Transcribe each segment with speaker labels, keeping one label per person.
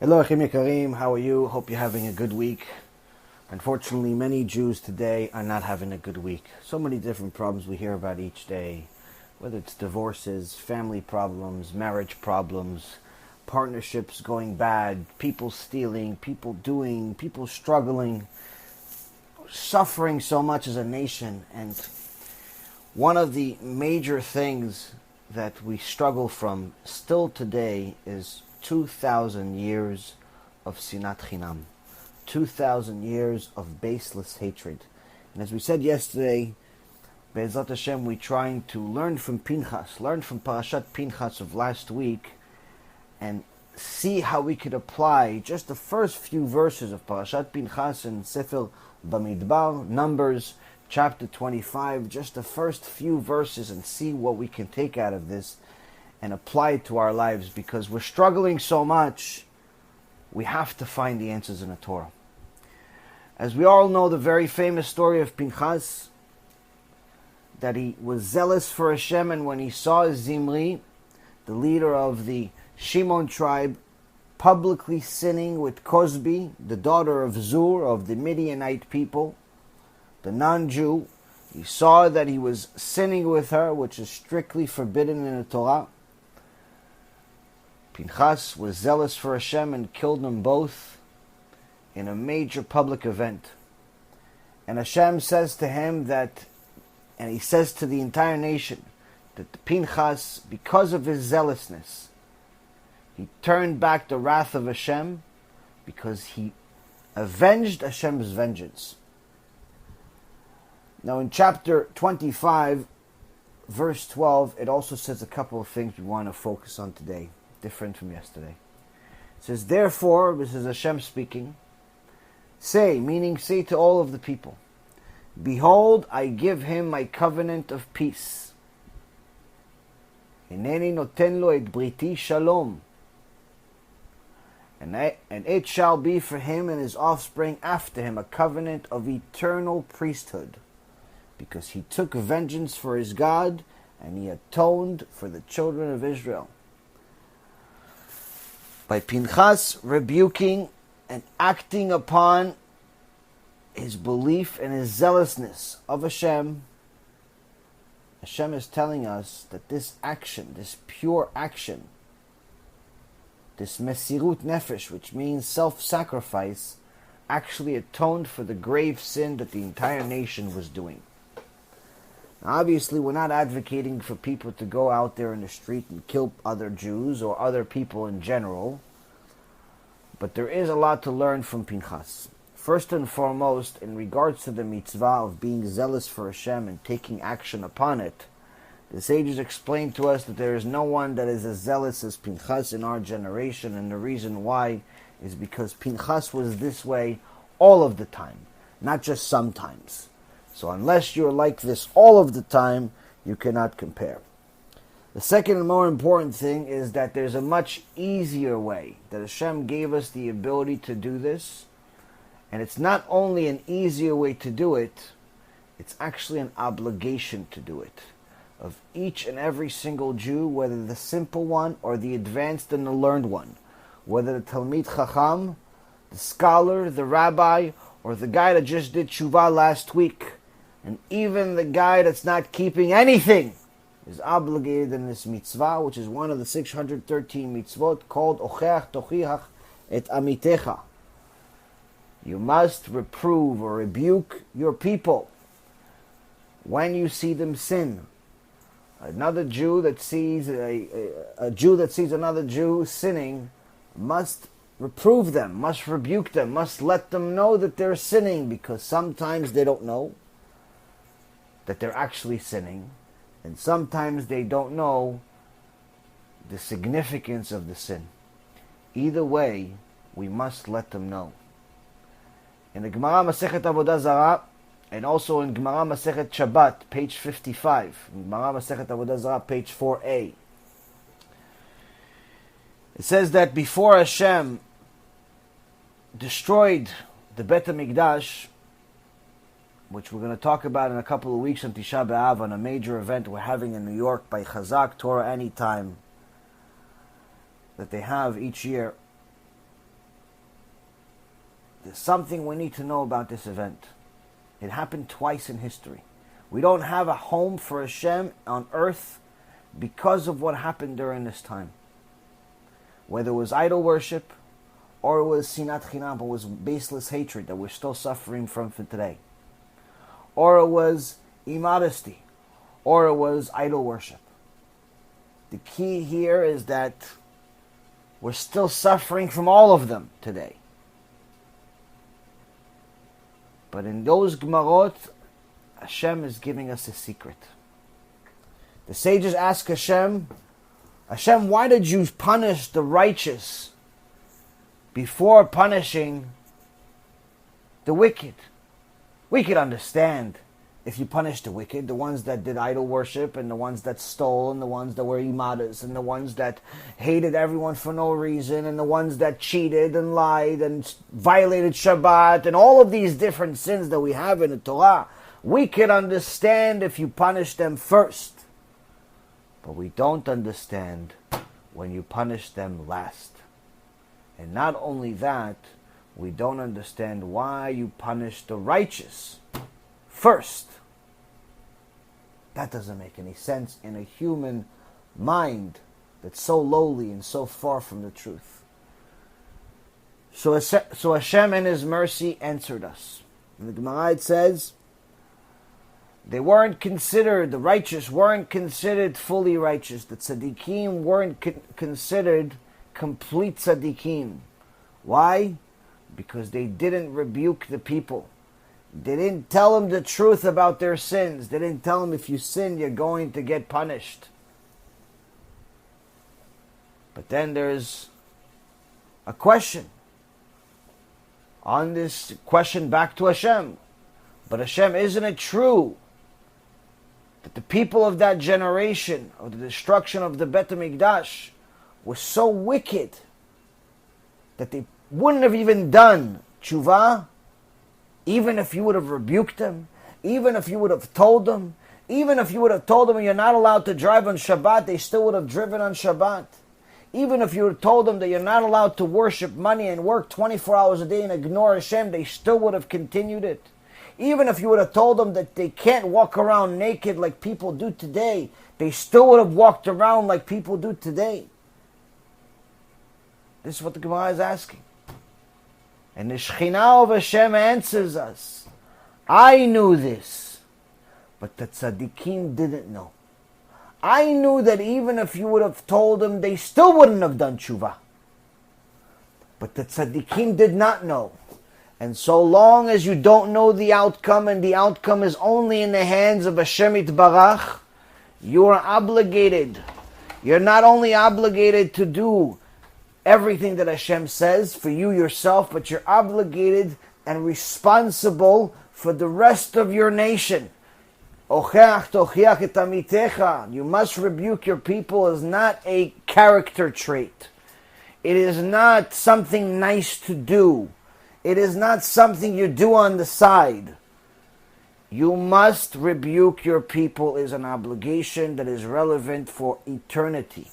Speaker 1: Hello, Achim Yekarim. How are you? Hope you're having a good week. Unfortunately, many Jews today are not having a good week. So many different problems we hear about each day, whether it's divorces, family problems, marriage problems, partnerships going bad, people stealing, people struggling, suffering so much as a nation. And one of the major things that we struggle from still today is 2,000 years of Sinat Chinam, 2,000 years of baseless hatred. And as we said yesterday, Be'ezrat Hashem, we're trying to learn from Pinchas, learn from Parashat Pinchas of last week, and see how we could apply just the first few verses of Parashat Pinchas in Sefer Bamidbar, Numbers, chapter 25, just the first few verses, and see what we can take out of this and apply it to our lives, because we're struggling so much. We have to find the answers in the Torah. As we all know, the very famous story of Pinchas, that he was zealous for Hashem, and when he saw Zimri, the leader of the Shimon tribe, publicly sinning with Cosbi, the daughter of Zur, of the Midianite people, the non-Jew, he saw that he was sinning with her, which is strictly forbidden in the Torah. Pinchas was zealous for Hashem and killed them both in a major public event. And Hashem says to him that, and he says to the entire nation, that Pinchas, because of his zealousness, he turned back the wrath of Hashem, because he avenged Hashem's vengeance. Now in chapter 25, verse 12, it also says a couple of things we want to focus on today, different from yesterday. It says, therefore, this is Hashem speaking, say, meaning say to all of the people, behold, I give him my covenant of peace. Hineni noten lo et briti shalom. And it shall be for him and his offspring after him a covenant of eternal priesthood, because he took vengeance for his God, and he atoned for the children of Israel. By Pinchas rebuking and acting upon his belief and his zealousness of Hashem, Hashem is telling us that this action, this pure action, this mesirut nefesh, which means self-sacrifice, actually atoned for the grave sin that the entire nation was doing. Now, obviously, we're not advocating for people to go out there in the street and kill other Jews or other people in general, but there is a lot to learn from Pinchas. First and foremost, in regards to the mitzvah of being zealous for Hashem and taking action upon it, the sages explain to us that there is no one that is as zealous as Pinchas in our generation, and the reason why is because Pinchas was this way all of the time, not just sometimes. So unless you're like this all of the time, you cannot compare. The second and more important thing is that there's a much easier way, that Hashem gave us the ability to do this. And it's not only an easier way to do it, it's actually an obligation to do it, of each and every single Jew, whether the simple one or the advanced and the learned one, whether the Talmid Chacham, the scholar, the rabbi, or the guy that just did Tshuva last week, and even the guy that's not keeping anything is obligated in this mitzvah, which is one of the 613 mitzvot called Ocheach Tochiach et Amitecha. You must reprove or rebuke your people when you see them sin. Another Jew that sees a Jew that sees another Jew sinning must reprove them, must rebuke them, must let them know that they're sinning, because sometimes they don't know that they're actually sinning, and sometimes they don't know the significance of the sin. Either way, we must let them know. In the Gemara Masechet Avodah Zarah, and also in Gemara Masechet Shabbat, page 55, in Gemara Masechet Avodah Zarah, page 4a, it says that before Hashem destroyed the Bet HaMikdash, which we're going to talk about in a couple of weeks on Tisha B'Av, on a major event we're having in New York by Chazak Torah Anytime that they have each year. There's something we need to know about this event. It happened twice in history. We don't have a home for Hashem on earth because of what happened during this time. Whether it was idol worship, or it was Sinat Chinam, or it was baseless hatred that we're still suffering from for today. Or it was immodesty, or it was idol worship. The key here is that we're still suffering from all of them today. But in those Gemarot, Hashem is giving us a secret. The sages ask Hashem, why did you punish the righteous before punishing the wicked? We could understand if you punish the wicked, the ones that did idol worship, and the ones that stole, and the ones that were imadas, and the ones that hated everyone for no reason, and the ones that cheated and lied and violated Shabbat, and all of these different sins that we have in the Torah. We could understand if you punish them first. But we don't understand when you punish them last. And not only that, we don't understand why you punish the righteous first. That doesn't make any sense in a human mind that's so lowly and so far from the truth. So Hashem in His mercy answered us. And the Gemara, it says, they weren't considered, the righteous weren't considered fully righteous. The tzaddikim weren't considered complete tzaddikim. Why? Because they didn't rebuke the people. They didn't tell them the truth about their sins. They didn't tell them if you sin, you're going to get punished. But then there's a question. On this question back to Hashem. But Hashem, isn't it true that the people of that generation, of the destruction of the Bet HaMikdash, were so wicked that they wouldn't have even done tshuva, even if you would have rebuked them, even if you would have told them, even if you would have told them you're not allowed to drive on Shabbat, they still would have driven on Shabbat. Even if you would have told them that you're not allowed to worship money and work 24 hours a day and ignore Hashem, they still would have continued it. Even if you would have told them that they can't walk around naked like people do today, they still would have walked around like people do today. This is what the Gemara is asking. And the Shekhinah of Hashem answers us. I knew this, but the tzaddikim didn't know. I knew that even if you would have told them, they still wouldn't have done tshuva. But the tzaddikim did not know. And so long as you don't know the outcome, and the outcome is only in the hands of Hashem Yitbarach, you are obligated. You're not only obligated to do everything that Hashem says for you yourself, but you're obligated and responsible for the rest of your nation. You must rebuke your people is not a character trait. It is not something nice to do. It is not something you do on the side. You must rebuke your people is an obligation that is relevant for eternity.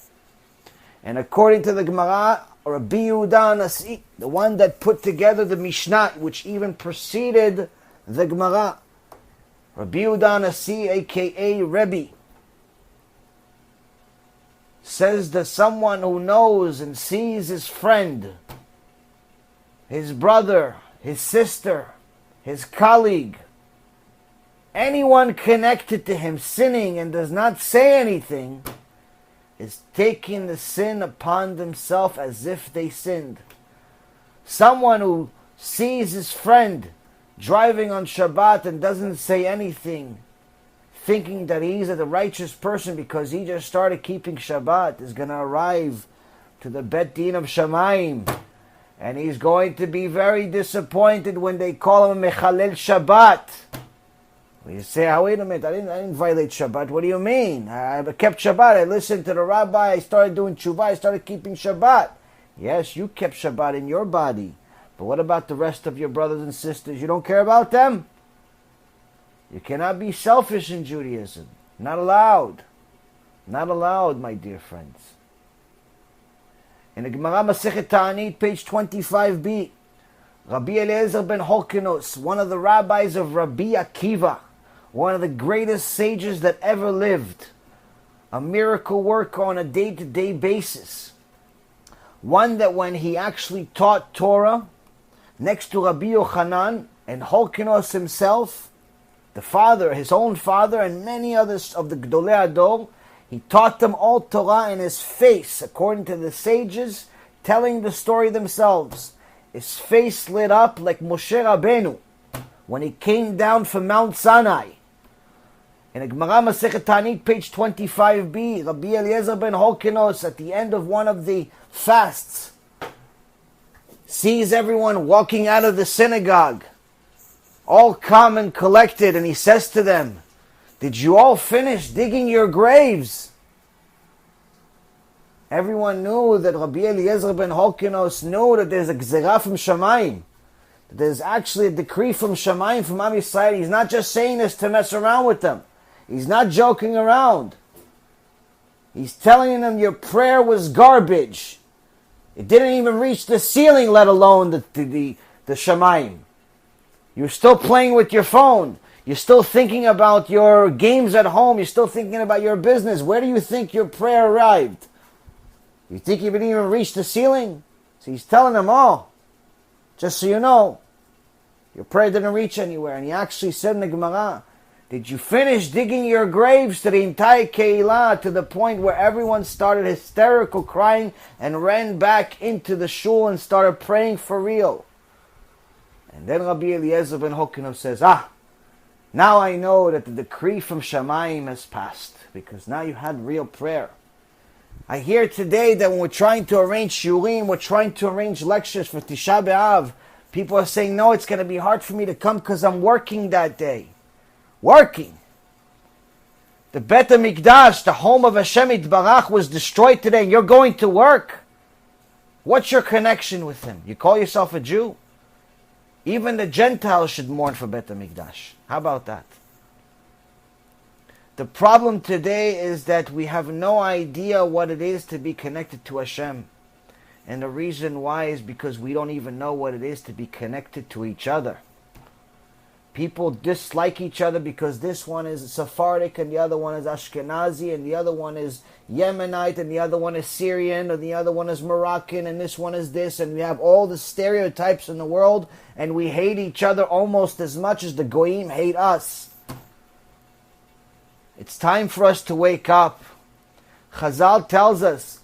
Speaker 1: And according to the Gemara, Rabbi Yehuda Nasi, the one that put together the Mishnah, which even preceded the Gemara, Rabbi Yehuda Nasi, aka Rebbe, says that someone who knows and sees his friend, his brother, his sister, his colleague, anyone connected to him sinning and does not say anything, is taking the sin upon themselves as if they sinned. Someone who sees his friend driving on Shabbat and doesn't say anything, thinking that he's a righteous person because he just started keeping Shabbat, is going to arrive to the Bet Din of Shamayim, and he's going to be very disappointed when they call him Mechalel Shabbat. You say, oh, wait a minute, I didn't violate Shabbat. What do you mean? I kept Shabbat. I listened to the rabbi. I started doing tshuva. I started keeping Shabbat. Yes, you kept Shabbat in your body. But what about the rest of your brothers and sisters? You don't care about them? You cannot be selfish in Judaism. Not allowed. Not allowed, my dear friends. In the Gemara Masechet Ta'anit, page 25b, Rabbi Eliezer ben Horkenos, one of the rabbis of Rabbi Akiva, one of the greatest sages that ever lived, a miracle worker on a day-to-day basis. One that when he actually taught Torah, next to Rabbi Yochanan and Horkenos himself, the father, his own father, and many others of the Gdolei Ador, he taught them all Torah in his face, according to the sages, telling the story themselves. His face lit up like Moshe Rabbeinu when he came down from Mount Sinai. In a Gemara Masechet Ta'anit, page 25b, Rabbi Eliezer ben Horkenos, at the end of one of the fasts, sees everyone walking out of the synagogue, all calm and collected, and he says to them, "Did you all finish digging your graves?" Everyone knew that Rabbi Eliezer ben Horkenos knew that there's a gzerah from Shamayim, that there's actually a decree from Shamayim, from Am Yisrael. He's not just saying this to mess around with them. He's not joking around. He's telling them your prayer was garbage. It didn't even reach the ceiling, let alone the Shamayim. You're still playing with your phone. You're still thinking about your games at home. You're still thinking about your business. Where do you think your prayer arrived? You think you didn't even reach the ceiling? So he's telling them, oh, just so you know, your prayer didn't reach anywhere. And he actually said in the Gemara, did you finish digging your graves to the entire Keilah, to the point where everyone started hysterical crying and ran back into the shul and started praying for real? And then Rabbi Eliezer ben Horkenos says, now I know that the decree from Shamayim has passed, because now you had real prayer. I hear today that when we're trying to arrange shiurim, we're trying to arrange lectures for Tisha B'Av, people are saying, no, it's going to be hard for me to come because I'm working that day. Working. The Bet HaMikdash, the home of Hashem Yitbarach, was destroyed today, and you're going to work? What's your connection with him? You call yourself a Jew? Even the Gentiles should mourn for Bet HaMikdash. How about that? The problem today is that we have no idea what it is to be connected to Hashem. And the reason why is because we don't even know what it is to be connected to each other. People dislike each other because this one is Sephardic and the other one is Ashkenazi and the other one is Yemenite and the other one is Syrian and the other one is Moroccan and this one is this, and we have all the stereotypes in the world and we hate each other almost as much as the Goyim hate us. It's time for us to wake up. Chazal tells us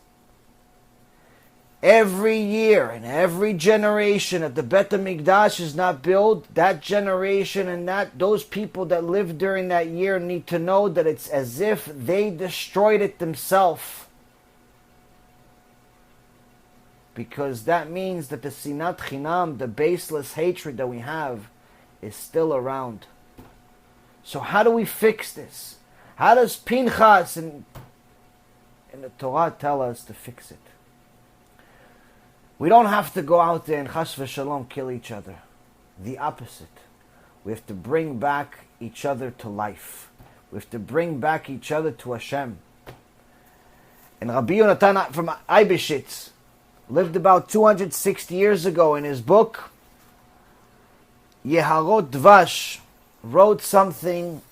Speaker 1: every year and every generation that the Bet HaMikdash is not built, that generation and those people that lived during that year need to know that it's as if they destroyed it themselves. Because that means that the Sinat Chinam, the baseless hatred that we have, is still around. So how do we fix this? How does Pinchas and the Torah tell us to fix it? We don't have to go out there and chas v'shalom kill each other. The opposite. We have to bring back each other to life. We have to bring back each other to Hashem. And Rabbi Yonatan from Eibeshitz lived about 260 years ago. In his book, Yeharot Dvash, wrote something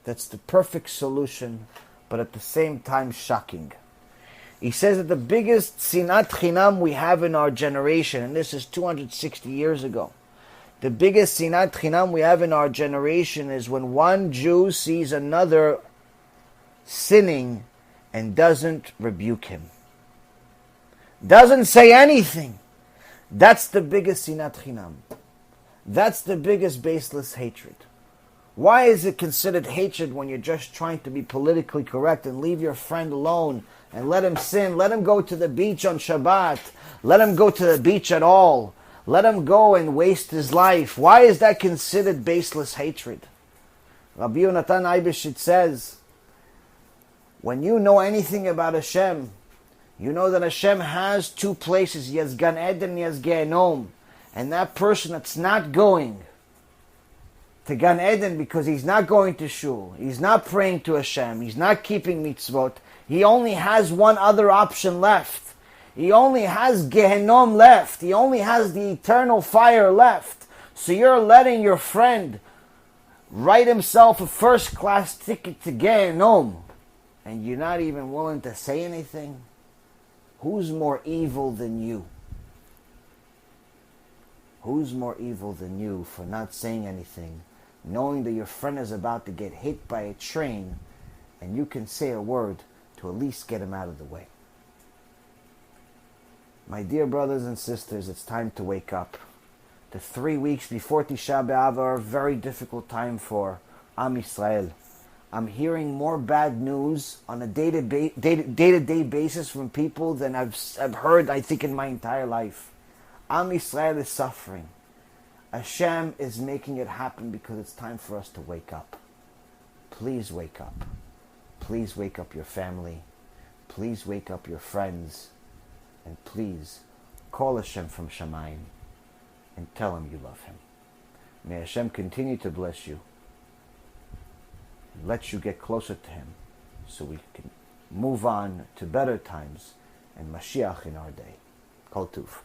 Speaker 1: that's the perfect solution, but at the same time shocking. He says that the biggest Sinat Chinam we have in our generation, and this is 260 years ago, the biggest Sinat Chinam we have in our generation is when one Jew sees another sinning and doesn't rebuke him. Doesn't say anything. That's the biggest Sinat Chinam. That's the biggest baseless hatred. Why is it considered hatred when you're just trying to be politically correct and leave your friend alone and let him sin? Let him go to the beach on Shabbat. Let him go to the beach at all. Let him go and waste his life. Why is that considered baseless hatred? Rabbi Yonatan Eibeshitz says, when you know anything about Hashem, you know that Hashem has two places. He has Gan Eden and he has Gehenom. And that person that's not going to Gan Eden because he's not going to shul, he's not praying to Hashem, he's not keeping mitzvot, he only has one other option left. He only has Gehenom left. He only has the eternal fire left. So you're letting your friend write himself a first-class ticket to Gehenom, and you're not even willing to say anything? Who's more evil than you? Who's more evil than you for not saying anything, knowing that your friend is about to get hit by a train, and you can say a word to at least get him out of the way? My dear brothers and sisters, it's time to wake up. The 3 weeks before Tisha B'Av are a very difficult time for Am Yisrael. I'm hearing more bad news on a day-to-day basis from people than I've heard, I think, in my entire life. Am Yisrael is suffering. Hashem is making it happen because it's time for us to wake up. Please wake up. Please wake up your family. Please wake up your friends. And please call Hashem from Shamayim and tell him you love him. May Hashem continue to bless you and let you get closer to him so we can move on to better times and Mashiach in our day. Kol Tuv.